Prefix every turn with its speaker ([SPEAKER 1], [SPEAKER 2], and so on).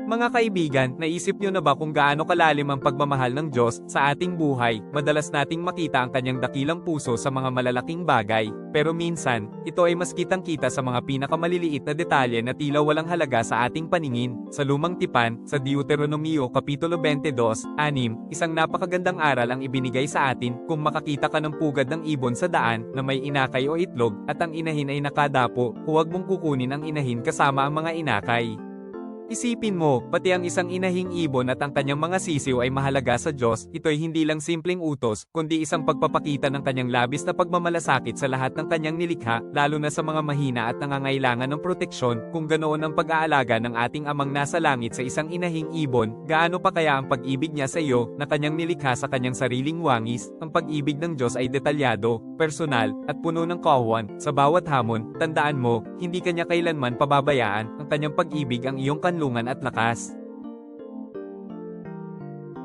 [SPEAKER 1] Mga kaibigan, naisip niyo na ba kung gaano kalalim ang pagmamahal ng Diyos sa ating buhay? Madalas nating makita ang kanyang dakilang puso sa mga malalaking bagay, pero minsan, ito ay mas kitang-kita sa mga pinakamaliliit na detalye na tila walang halaga sa ating paningin. Sa Lumang Tipan, sa Deuteronomio Kapitulo 22:6, isang napakagandang aral ang ibinigay sa atin kung makakita ka ng pugad ng ibon sa daan na may inakay o itlog at ang inahin ay nakadapo, huwag mong kukunin ang inahin kasama ang mga inakay. Isipin mo, pati ang isang inahing ibon at ang kanyang mga sisiw ay mahalaga sa Diyos. Ito'y hindi lang simpleng utos, kundi isang pagpapakita ng kanyang labis na pagmamalasakit sa lahat ng kanyang nilikha, lalo na sa mga mahina at nangangailangan ng proteksyon. Kung ganoon ang pag-aalaga ng ating amang nasa langit sa isang inahing ibon, gaano pa kaya ang pag-ibig niya sa iyo, na kanyang nilikha sa kanyang sariling wangis? Ang pag-ibig ng Diyos ay detalyado, personal, at puno ng kawan. Sa bawat hamon, tandaan mo, hindi kanya kailanman pababayaan. Ang kanyang pag-ibig ang iyong kanlungan at lakas.